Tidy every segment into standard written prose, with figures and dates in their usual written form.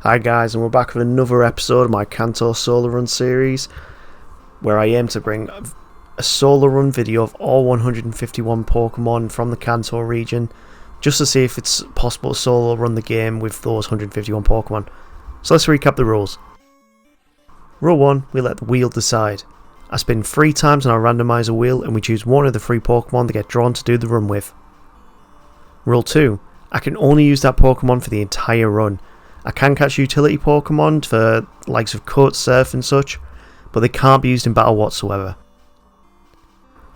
Hi guys, and we're back with another episode of my Kanto Solo Run series, where I aim to bring a solo run video of all 151 Pokemon from the Kanto region, just to see if it's possible to solo run the game with those 151 Pokemon. So let's recap the rules. Rule 1, we let the wheel decide. I spin 3 times on our randomizer wheel and we choose one of the 3 Pokemon to get drawn to do the run with. Rule 2, I can only use that Pokemon for the entire run. I can catch utility Pokemon for likes of Cut, Surf and such, but they can't be used in battle whatsoever.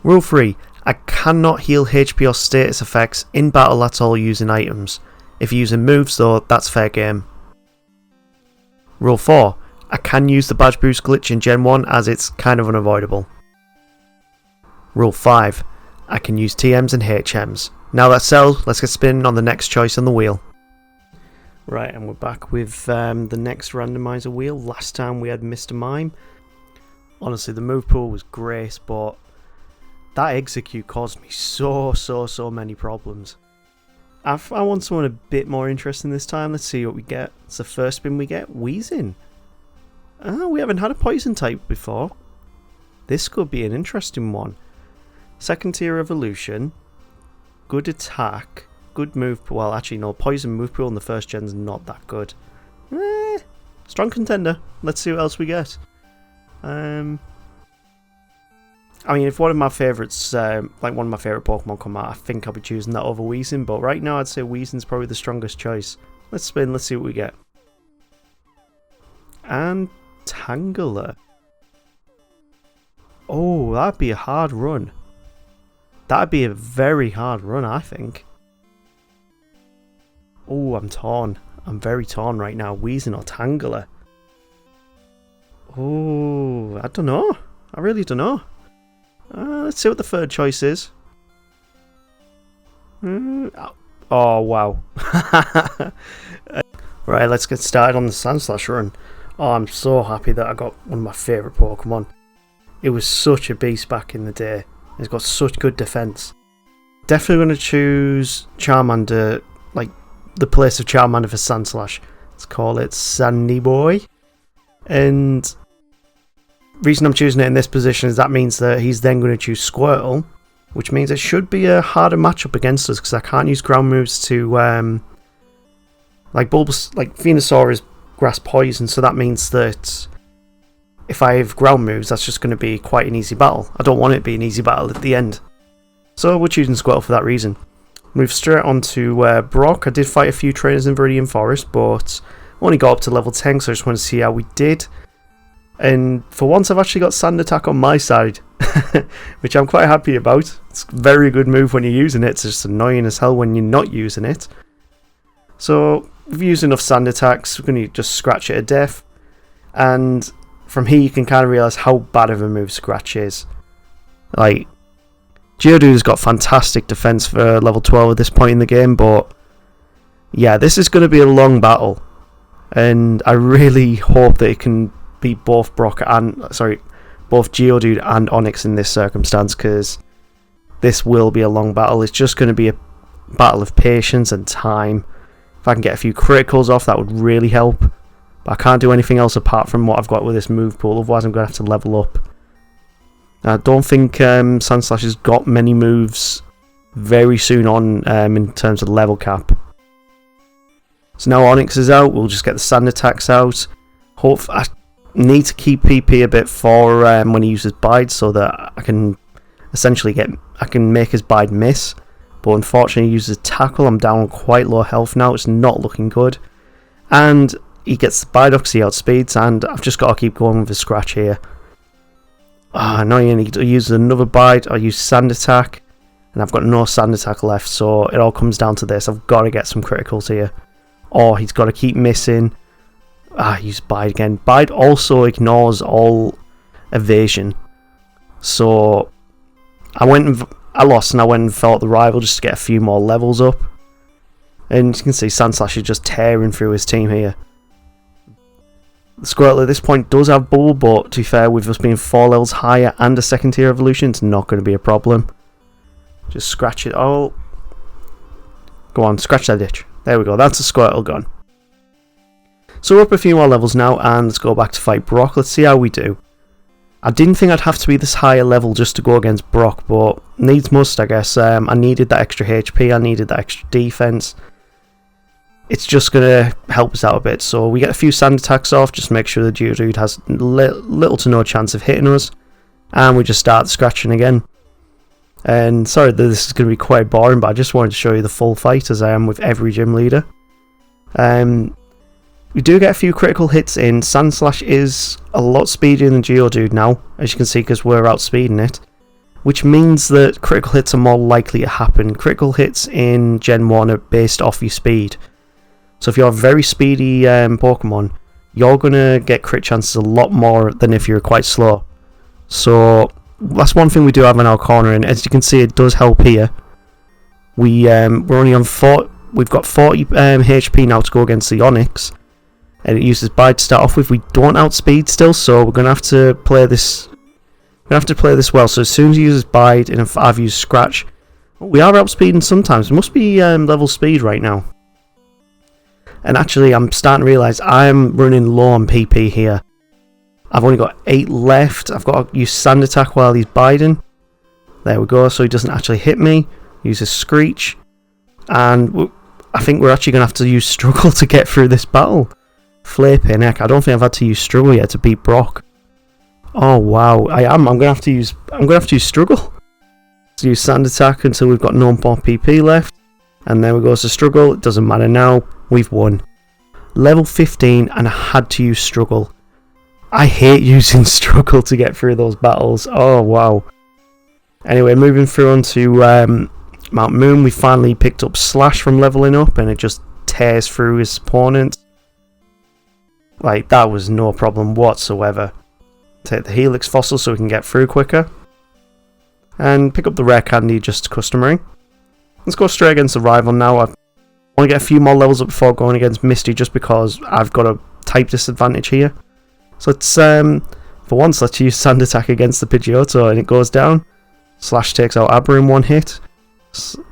Rule 3, I cannot heal HP or status effects in battle at all using items. If you're using moves though, that's fair game. Rule 4, I can use the badge boost glitch in Gen 1 as it's kind of unavoidable. Rule 5, I can use TMs and HMs. Now that's settled, let's get spinning on the next choice on the wheel. Right, and we're back with the next randomizer wheel. Last time we had Mr. Mime. Honestly, the move pool was great, but that execute caused me so many problems. I want someone a bit more interesting this time. Let's see what we get. It's the first spin we get. Weezing. We haven't had a poison type before. This could be an interesting one. Second tier evolution. Good attack. Good move pool. Well, actually, no. Poison move pool in the first gen's not that good. Strong contender. Let's see what else we get. I mean, if one of my favourites, like one of my favourite Pokemon come out, I think I'll be choosing that over Weezing. But right now, I'd say Weezing's probably the strongest choice. Let's spin. Let's see what we get. And Tangela. Oh, that'd be a hard run. That'd be a very hard run, I think. Oh, I'm torn. I'm very torn right now. Weezing or Tangela? Oh, I don't know. I really don't know. Let's see what the third choice is. Oh, wow. Right, let's get started on the Sandslash run. Oh, I'm so happy that I got one of my favourite Pokemon. It was such a beast back in the day. It's got such good defense. Definitely going to choose Charmander, like the place of Charmander for Sandslash. Let's call it Sandy Boy. And the reason I'm choosing it in this position is that means that he's then going to choose Squirtle, which means it should be a harder matchup against us because I can't use ground moves to like Venusaur is grass poison, so that means that if I have ground moves, that's just going to be quite an easy battle. I don't want it to be an easy battle at the end. So we're choosing Squirtle for that reason. Move straight on to Brock. I did fight a few trainers in Viridian Forest, but only got up to level 10, so I just want to see how we did. And for once I've actually got Sand Attack on my side, which I'm quite happy about. It's a very good move when you're using it. It's just annoying as hell when you're not using it. So we've used enough Sand Attacks. We're going to just Scratch it to death. And from here you can kind of realise how bad of a move Scratch is. Like, Geodude's got fantastic defense for level 12 at this point in the game, but yeah, this is going to be a long battle. And I really hope that it can beat both both Geodude and Onix in this circumstance, because this will be a long battle. It's just going to be a battle of patience and time. If I can get a few criticals off, that would really help. But I can't do anything else apart from what I've got with this move pool, otherwise I'm going to have to level up. I don't think Sandslash has got many moves very soon on in terms of level cap. So now Onix is out, we'll just get the Sand Attacks out. I need to keep PP a bit for when he uses Bide, so that I can essentially make his Bide miss. But unfortunately he uses Tackle. I'm down on quite low health now, it's not looking good. And he gets the Bide up because he outspeeds, and I've just got to keep going with his Scratch here. Annoying, he uses another Bite, I use Sand Attack, and I've got no Sand Attack left, so it all comes down to this. I've got to get some criticals here. Or he's got to keep missing. Use Bide again. Bide also ignores all evasion. So I lost and I went and fought the rival just to get a few more levels up. And you can see Sandslash is just tearing through his team here. The Squirtle at this point does have Bubble, but to be fair, with us being 4 levels higher and a second tier evolution, it's not going to be a problem. Just Scratch it all. Go on, scratch that itch. There we go, that's a Squirtle gone. So we're up a few more levels now, and let's go back to fight Brock. Let's see how we do. I didn't think I'd have to be this higher level just to go against Brock, but needs must, I guess. I needed that extra HP, I needed that extra defense. It's just going to help us out a bit. So we get a few sand attacks off, just make sure the Geodude has little to no chance of hitting us. And we just start scratching again. And sorry that this is going to be quite boring, but I just wanted to show you the full fight as I am with every gym leader. We do get a few critical hits in. Sandslash is a lot speedier than Geodude now, as you can see, because we're outspeeding it. Which means that critical hits are more likely to happen. Critical hits in Gen 1 are based off your speed. So if you're a very speedy Pokemon, you're going to get crit chances a lot more than if you're quite slow. So that's one thing we do have in our corner, and as you can see, it does help here. We're only on 4. We've got 40 HP now to go against the Onix, and it uses Bide to start off with. We don't outspeed still, so we're gonna have to play this. Well. So as soon as he uses Bide, and if I've used Scratch, we are outspeeding sometimes. It must be level speed right now. And actually, I'm starting to realise I'm running low on PP here. I've only got 8 left. I've got to use Sand Attack while he's biding. There we go, so he doesn't actually hit me. Use a Screech. And I think we're actually going to have to use Struggle to get through this battle. Flipping heck, I don't think I've had to use Struggle yet to beat Brock. Oh wow, I am. I'm going to have to use Struggle. So use Sand Attack until we've got no more PP left. And then we go to Struggle. It doesn't matter now. We've won. Level 15, and I had to use Struggle. I hate using Struggle to get through those battles. Oh, wow. Anyway, moving through onto Mount Moon, we finally picked up Slash from leveling up, and it just tears through his opponent. Like, that was no problem whatsoever. Take the Helix Fossil so we can get through quicker. And pick up the Rare Candy, just customary. Let's go straight against the rival now. I want to get a few more levels up before going against Misty, just because I've got a type disadvantage here. So let's, for once, let's use Sand Attack against the Pidgeotto, and it goes down. Slash takes out Abra in one hit.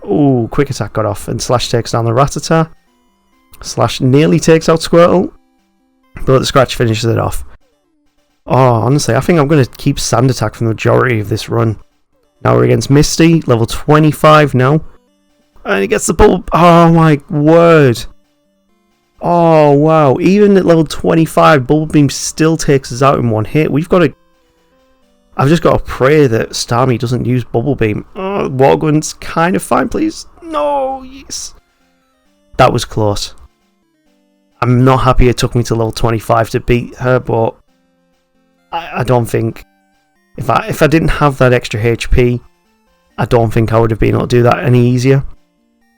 Ooh, Quick Attack got off, and Slash takes down the Rattata. Slash nearly takes out Squirtle, but the Scratch finishes it off. Oh, honestly, I think I'm going to keep Sand Attack for the majority of this run. Now we're against Misty, level 25 now. And he gets the bubble. Oh my word. Oh wow. Even at level 25, Bubble Beam still takes us out in one hit. We've got to... I've just got to pray that Starmie doesn't use Bubble Beam. Oh, Water Gun's kind of fine, please. No, yes. That was close. I'm not happy it took me to level 25 to beat her, but I don't think... If I didn't have that extra HP, I don't think I would have been able to do that any easier.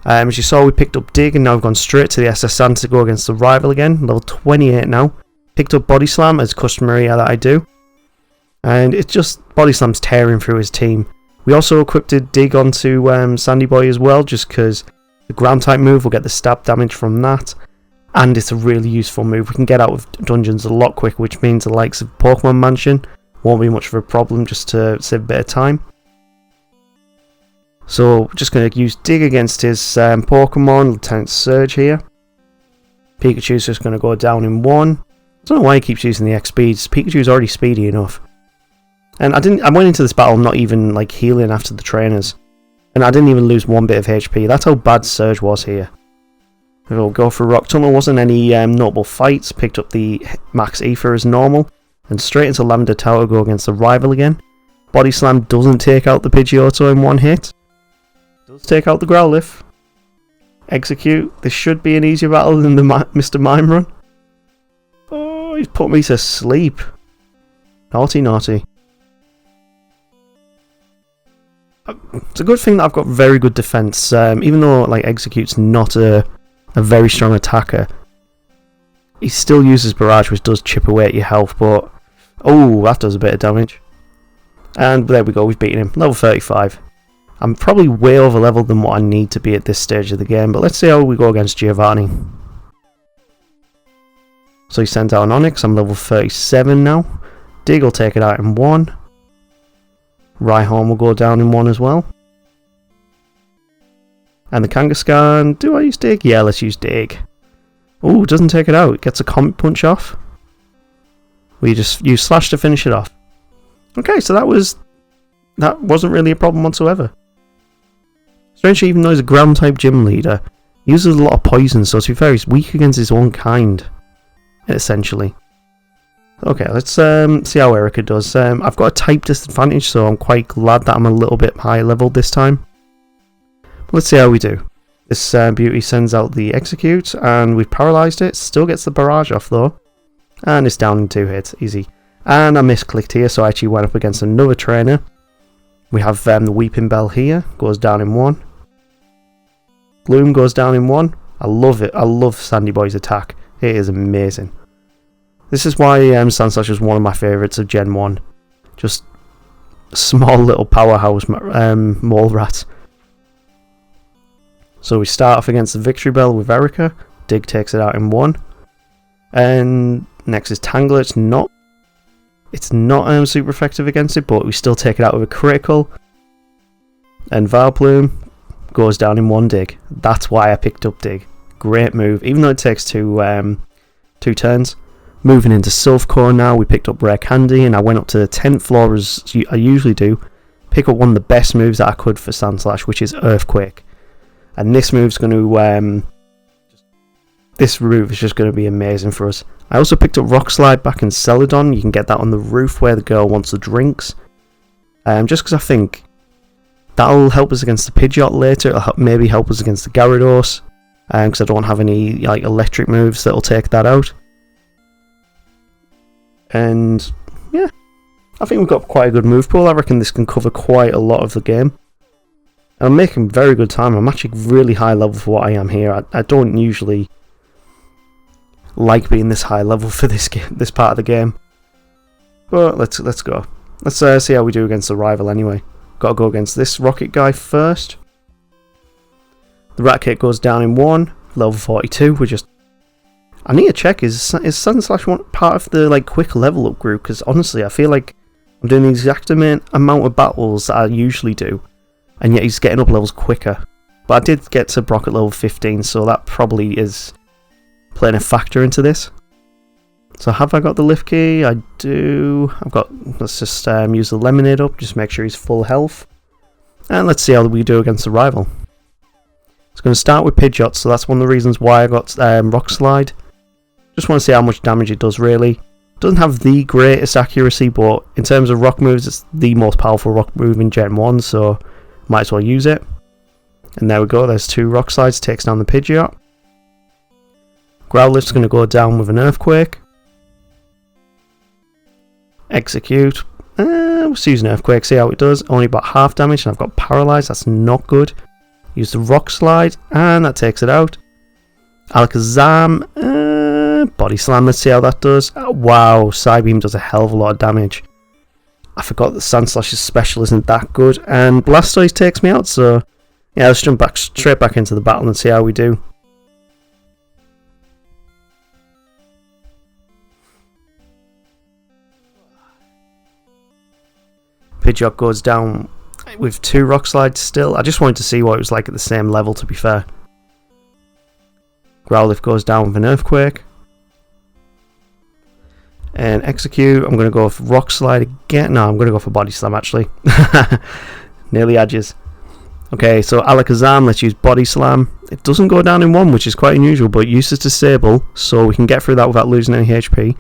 As you saw, we picked up Dig, and now we've gone straight to the SS Sand to go against the rival again. Level 28 now. Picked up Body Slam, as customary that I do. And it's just Body Slam's tearing through his team. We also equipped a Dig onto Sandy Boy as well, just because the ground type move will get the stab damage from that. And it's a really useful move. We can get out of dungeons a lot quicker, which means the likes of Pokemon Mansion won't be much of a problem, just to save a bit of time. So, we're just going to use Dig against his Pokemon, Lieutenant Surge here. Pikachu's just going to go down in one. I don't know why he keeps using the X-Speeds. Pikachu's already speedy enough. And I went into this battle not even like healing after the trainers. And I didn't even lose one bit of HP. That's how bad Surge was here. We'll go for Rock Tunnel. Wasn't any notable fights. Picked up the Max Ether as normal. And straight into Lavender Tower to go against the rival again. Body Slam doesn't take out the Pidgeotto in one hit. Does take out the Growlithe. Execute. This should be an easier battle than the Mr. Mime run. Oh, he's put me to sleep. Naughty, naughty. It's a good thing that I've got very good defense. Even though like Execute's not a very strong attacker, he still uses Barrage, which does chip away at your health. But oh, that does a bit of damage. And there we go. We've beaten him. Level 35. I'm probably way over leveled than what I need to be at this stage of the game, but let's see how we go against Giovanni. So he sent out an Onix. I'm level 37 now. Dig will take it out in one. Rhyhorn will go down in one as well. And the Kangaskhan, do I use Dig? Yeah, let's use Dig. Oh, doesn't take it out. It gets a Comet Punch off. We just use Slash to finish it off. Okay, so that wasn't really a problem whatsoever. Strangely, even though he's a ground type gym leader, he uses a lot of poison, so to be fair, he's weak against his own kind, essentially. Okay, let's see how Erica does. I've got a type disadvantage, so I'm quite glad that I'm a little bit higher level this time. But let's see how we do. This beauty sends out the Execute, and we've paralysed it. Still gets the barrage off though. And it's down in 2 hits, easy. And I misclicked here, so I actually went up against another trainer. We have the Weeping Bell here, goes down in 1. Gloom goes down in 1. I love it. I love Sandy Boy's attack. It is amazing. This is why Sandslash is one of my favourites of Gen 1. Just small little powerhouse mole rat. So we start off against the Victory Bell with Erica. Dig takes it out in 1. And next is Tangler. It's not super effective against it, but we still take it out with a critical. And Vileplume goes down in 1 Dig. That's why I picked up Dig. Great move, even though it takes two turns. Moving into Sylph Core now, we picked up Rare Candy, and I went up to the 10th floor as I usually do. Pick up one of the best moves that I could for Sandslash, which is Earthquake. And this move's going to... this move is just going to be amazing for us. I also picked up Rock Slide back in Celadon. You can get that on the roof where the girl wants the drinks. Just because I think that'll help us against the Pidgeot later. It'll maybe help us against the Gyarados. Because I don't have any electric moves that'll take that out. And yeah, I think we've got quite a good move pool. I reckon this can cover quite a lot of the game. I'm making very good time. I'm actually really high level for what I am here. I don't usually like being this high level for this part of the game. But let's go. Let's see how we do against the rival anyway. Got to go against this Rocket guy first. The Rat Kit goes down in 1, level 42. I need to check, is Sandslash part of the quick level up group? Because honestly, I feel like I'm doing the exact amount of battles that I usually do, and yet he's getting up levels quicker. But I did get to Brock at level 15, so that probably is playing a factor into this. So have I got the lift key? I do. Let's just use the lemonade up, just make sure he's full health. And let's see how we do against the rival. It's going to start with Pidgeot, so that's one of the reasons why I got Rock Slide. Just want to see how much damage it does, really. Doesn't have the greatest accuracy, but in terms of rock moves, it's the most powerful rock move in Gen 1, so might as well use it. And there we go, there's 2 Rock Slides, takes down the Pidgeot. Growlithe's going to go down with an Earthquake. Execute. Let's use an Earthquake, see how it does. Only about half damage, and I've got Paralyzed, that's not good. Use the Rock Slide, and that takes it out. Alakazam, Body Slam, let's see how that does. Wow, Psybeam does a hell of a lot of damage. I forgot that Sandslash's special isn't that good, and Blastoise takes me out, so yeah, let's jump straight back into the battle and see how we do. Pidgeot goes down with 2 Rock Slides still. I just wanted to see what it was like at the same level, to be fair. Growlithe goes down with an Earthquake. And Execute, I'm going to go for Rock Slide again. No, I'm going to go for Body Slam, actually. Nearly edges. Okay, so Alakazam, let's use Body Slam. It doesn't go down in 1, which is quite unusual, but it uses Disable, so we can get through that without losing any HP.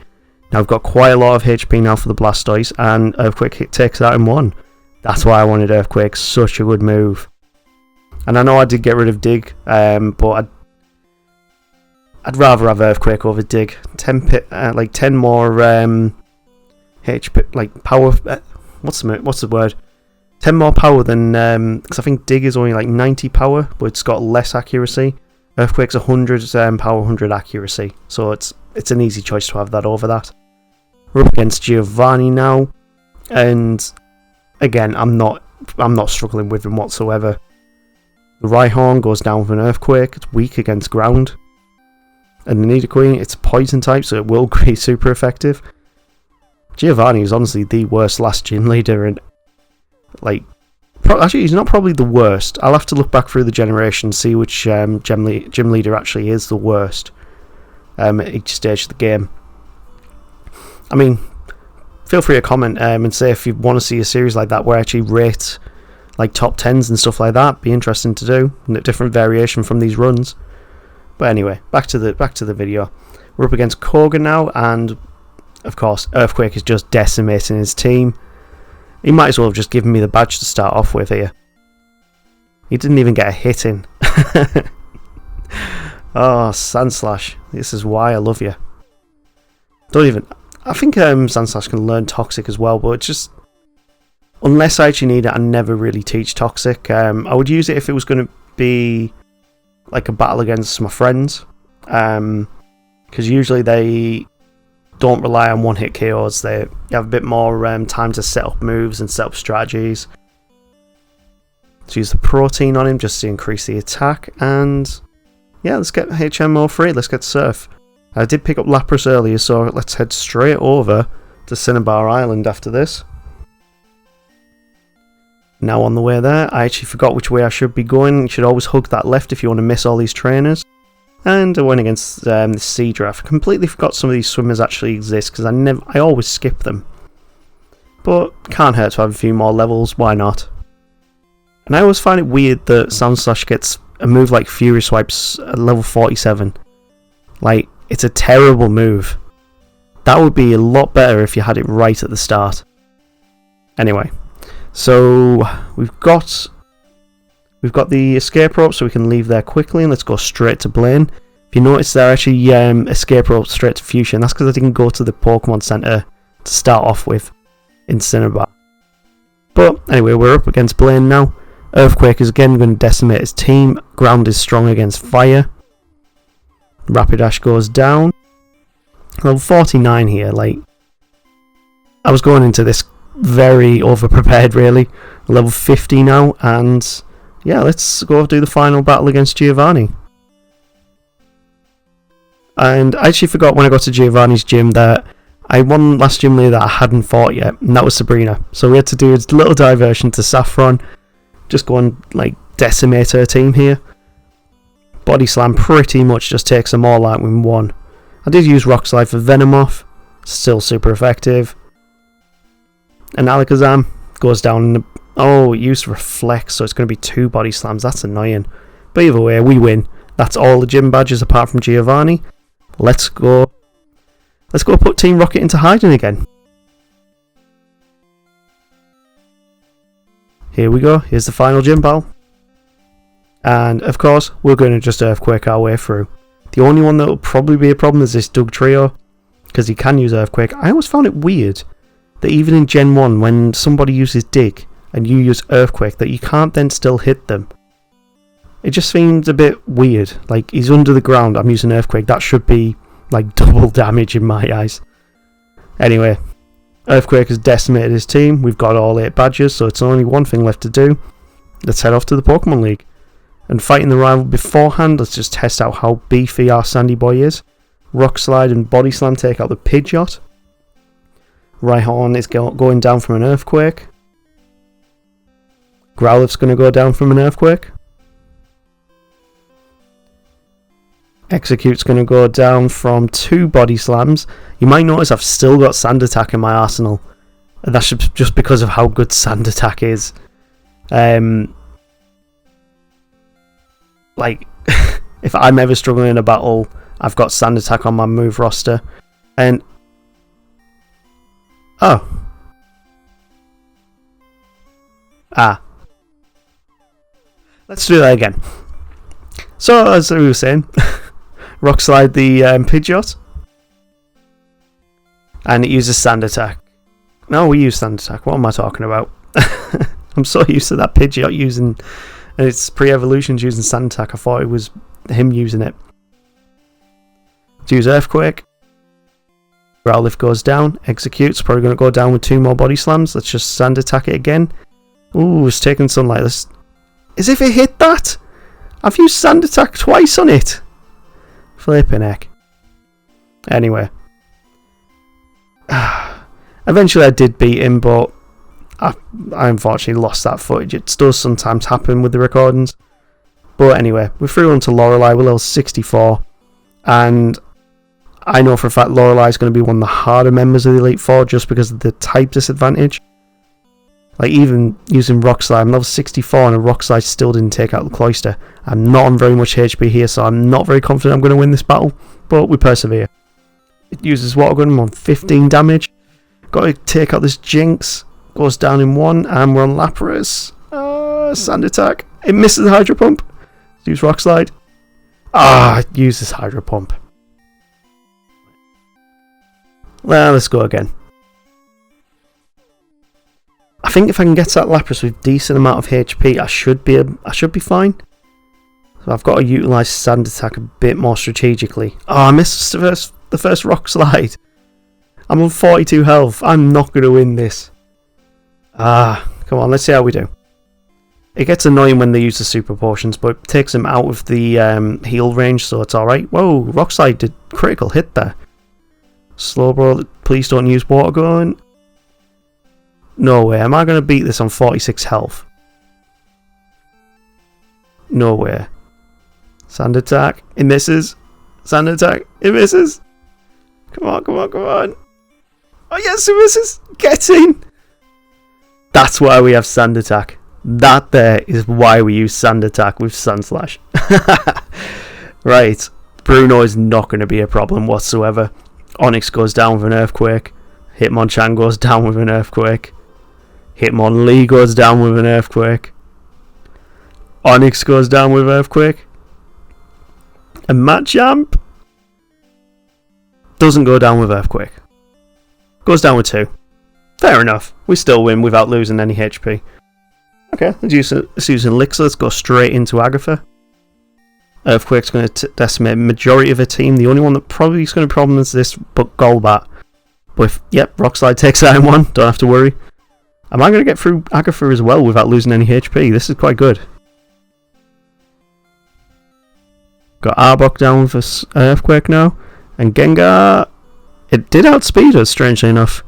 Now I've got quite a lot of HP now for the Blastoise, and Earthquake takes that in 1. That's why I wanted Earthquake, such a good move. And I know I did get rid of Dig, but I'd rather have Earthquake over Dig. 10 more HP, power. What's the word? 10 more power than because I think Dig is only 90 power, but it's got less accuracy. Earthquake's 100 power, 100 accuracy, so it's an easy choice to have that over that. We're up against Giovanni now, and again, I'm not struggling with him whatsoever. The Rhyhorn goes down with an Earthquake. It's weak against ground. And the Nidoqueen, it's poison type, so it will be super effective. Giovanni is honestly the worst last gym leader, and Actually, he's not probably the worst. I'll have to look back through the generation, see which gym leader actually is the worst at each stage of the game. I mean, feel free to comment and say if you want to see a series like that where I actually rate like top 10s and stuff like that. Be interesting to do, a different variation from these runs. But anyway, back to the video. We're up against Koga now, and of course Earthquake is just decimating his team. He might as well have just given me the badge to start off with here. He didn't even get a hit in. Oh, Sandslash, this is why I love you. I think Sandslash can learn Toxic as well, but it's just, unless I actually need it, I never really teach Toxic. I would use it if it was going to be like a battle against my friends, because usually they don't rely on one hit KOs. They have a bit more time to set up moves and set up strategies. Let's use the protein on him just to increase the attack, and yeah, let's get HMO free. Let's get Surf. I did pick up Lapras earlier, so let's head straight over to Cinnabar Island after this. Now on the way there, I actually forgot which way I should be going. You should always hug that left if you want to miss all these trainers. And I went against the Sea Giraffe. I completely forgot some of these swimmers actually exist because I always skip them. But can't hurt to have a few more levels, why not? And I always find it weird that Sandslash gets a move like Fury Swipes at level 47. Like, it's a terrible move. That would be a lot better if you had it right at the start. Anyway, so we've got the escape rope, so we can leave there quickly, and let's go straight to Blaine. If you notice, there actually escape rope straight to Fuchsia, and that's because I didn't go to the Pokemon Center to start off with in Cinnabar. But anyway, we're up against Blaine now. Earthquake is again going to decimate his team. Ground is strong against fire. Rapidash goes down. Level 49 here. Like, I was going into this very over-prepared, really. Level 50 now, and yeah, let's go do the final battle against Giovanni. And I actually forgot when I got to Giovanni's gym that I won last gym leader that I hadn't fought yet, and that was Sabrina. So we had to do a little diversion to Saffron. Just go and like decimate her team here. Body Slam pretty much just takes them all out in one. I did use Rock Slide for Venomoth, still super effective. And Alakazam goes down. Oh, it used Reflex, so it's going to be 2 Body Slams. That's annoying. But either way, we win. That's all the gym badges apart from Giovanni. Let's go put Team Rocket into hiding again. Here we go. Here's the final gym battle. And of course, we're going to just Earthquake our way through. The only one that will probably be a problem is this Doug Trio, because he can use Earthquake. I always found it weird that even in Gen 1, when somebody uses Dig and you use Earthquake, that you can't then still hit them. It just seems a bit weird. Like, he's under the ground, I'm using Earthquake. That should be like double damage in my eyes. Anyway, Earthquake has decimated his team. We've got all 8 badges, so it's only one thing left to do. Let's head off to the Pokemon League. And fighting the rival beforehand, let's just test out how beefy our Sandy Boy is. Rock Slide and Body Slam take out the Pidgeot. Rhyhorn is going down from an Earthquake. Growlithe's going to go down from an Earthquake. Execute's going to go down from 2 Body Slams. You might notice I've still got Sand Attack in my arsenal. And that's just because of how good Sand Attack is. Like, if I'm ever struggling in a battle, I've got Sand Attack on my move roster. And oh. Let's do that again. So, as we were saying, Rock Slide the Pidgeot. And it uses Sand Attack. No, we use Sand Attack. What am I talking about? I'm so used to that Pidgeot using its pre-evolutions using Sand Attack. I thought it was him using it. Let's use Earthquake. Growlithe goes down. Execute's probably going to go down with 2 more Body Slams. Let's just Sand Attack it again. Ooh, it's taking Sunlight. As if it hit that! I've used Sand Attack twice on it! Flipping heck. Anyway. Eventually I did beat him, but I unfortunately lost that footage. It does sometimes happen with the recordings. But anyway, we're through onto Lorelei. We're level 64. And I know for a fact Lorelei is going to be one of the harder members of the Elite Four just because of the type disadvantage. Like, even using Rock Slide, I'm level 64 and a Rock Slide still didn't take out the Cloister. I'm not on very much HP here, so I'm not very confident I'm going to win this battle, but we persevere. It uses Water Gun, I'm on 15 damage. Got to take out this Jinx. Goes down in 1, and we're on Lapras. Sand Attack. It misses Hydro Pump. Use Rock Slide. It uses Hydro Pump. Well, let's go again. I think if I can get to that Lapras with decent amount of HP, I should be fine. So I've got to utilise Sand Attack a bit more strategically. I missed the first Rock Slide. I'm on 42 health. I'm not going to win this. Come on, let's see how we do. It gets annoying when they use the super potions, but it takes them out of the heal range, so it's alright. Whoa, Rock Slide did critical hit there. Slowbro, please don't use Water Gun. No way. Am I going to beat this on 46 health? No way. Sand Attack. It misses. Sand Attack. It misses. Come on, come on, come on. Oh yes, it misses. Get in. That's why we have Sand Attack. That there is why we use Sand Attack with Sandslash. Right. Bruno is not going to be a problem whatsoever. Onyx goes down with an Earthquake. Hitmonchan goes down with an Earthquake. Hitmonlee goes down with an Earthquake. Onyx goes down with Earthquake. And Machamp doesn't go down with Earthquake. Goes down with 2. Fair enough. We still win without losing any HP. Okay, let's use Elixir. Let's go straight into Agatha. Earthquake's going to decimate a majority of her team. The only one that probably is going to be a problem is this Golbat. But yep, Rock Slide takes out in 1. Don't have to worry. Am I going to get through Agatha as well without losing any HP? This is quite good. Got Arbok down with this Earthquake now. And Gengar, it did outspeed us, strangely enough.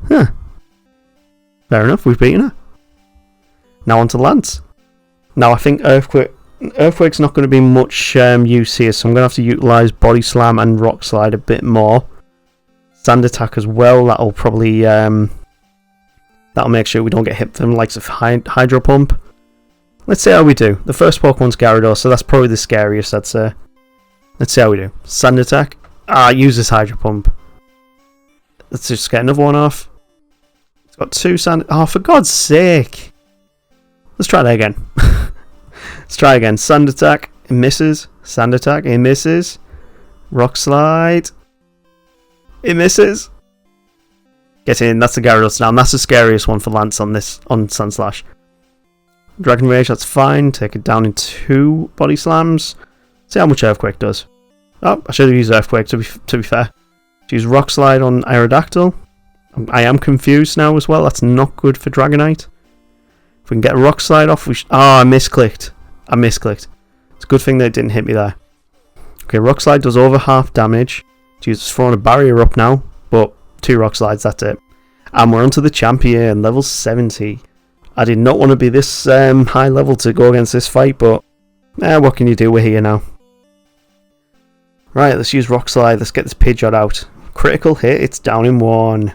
Huh. Fair enough, we've beaten her. Now on to Lance. Now I think Earthquake's not going to be much use here, so I'm going to have to utilise Body Slam and Rock Slide a bit more. Sand Attack as well, that'll probably that'll make sure we don't get hit from the likes of Hydro Pump. Let's see how we do. The first Pokemon's Gyarados, so that's probably the scariest, I'd say. Let's see how we do. Sand Attack. Uses Hydro Pump. Let's just get another one off. It's got 2 Sand... for God's sake! Let's try that again. Let's try again. Sand Attack. It misses. Sand Attack. It misses. Rock Slide. It misses. Get in. That's the Gyarados now. And that's the scariest one for Lance on Sandslash. Dragon Rage, that's fine. Take it down in 2 Body Slams. See how much Earthquake does. I should have used Earthquake to be fair. Use Rock Slide on Aerodactyl. I am confused now as well. That's not good for Dragonite. If we can get a Rock Slide off, we I misclicked. It's a good thing that it didn't hit me there. Okay, Rock Slide does over half damage. It's throwing a barrier up now, but 2 Rock Slides, that's it. And we're onto the champion, level 70. I did not want to be this high level to go against this fight, but what can you do? We're here now. Right, let's use Rock Slide. Let's get this Pidgeot out. Critical hit, it's down in 1.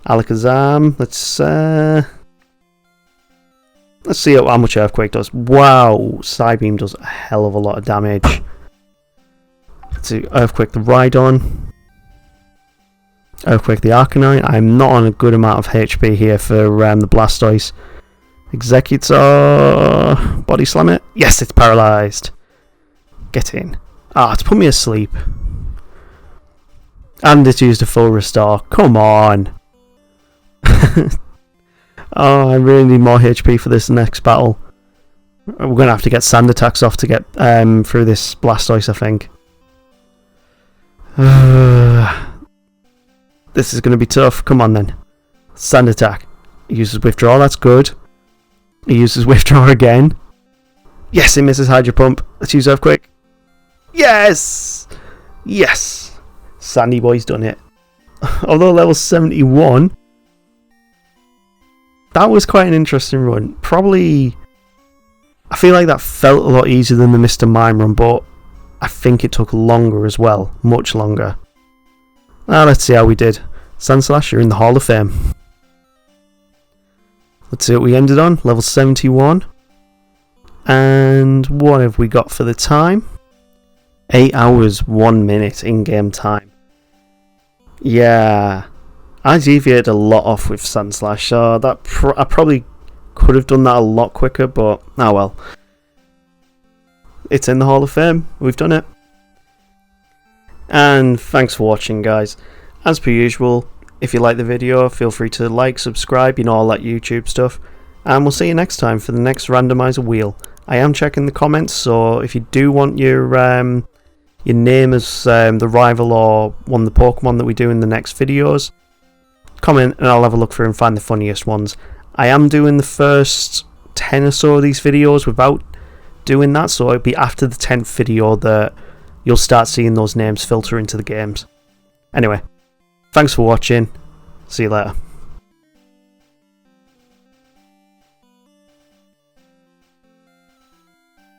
Alakazam, let's see how much Earthquake does. Wow, Psybeam does a hell of a lot of damage. Let's see, Earthquake the Rhydon. Earthquake the Arcanine. I'm not on a good amount of HP here for the Blastoise. Executor. Body Slam it. Yes, it's paralysed. Get in. It's put me asleep. And it's used a full restore. Come on. I really need more HP for this next battle. We're going to have to get Sand Attacks off to get through this Blastoise, I think. This is going to be tough. Come on then. Sand Attack. He uses Withdraw, that's good. He uses Withdraw again. Yes, it misses Hydro Pump. Let's use Earthquake. Yes! Yes! Sandy Boy's done it. Although level 71, that was quite an interesting run. Probably, I feel like that felt a lot easier than the Mr. Mime run, but I think it took longer as well, much longer. Now let's see how we did. Sandslash, you're in the Hall of Fame. Let's see what we ended on, level 71. And what have we got for the time? 8 hours, 1 minute in-game time. Yeah, I deviated a lot off with Sandslash, so I probably could have done that a lot quicker, but oh well. It's in the Hall of Fame, we've done it. And thanks for watching, guys. As per usual, if you like the video, feel free to like, subscribe, you know, all that YouTube stuff. And we'll see you next time for the next randomizer wheel. I am checking the comments, so if you do want your name as the rival or one of the Pokemon that we do in the next videos, comment and I'll have a look through and find the funniest ones. I am doing the first 10 or so of these videos without doing that, so it'll be after the 10th video that you'll start seeing those names filter into the games. Anyway, thanks for watching. See you later.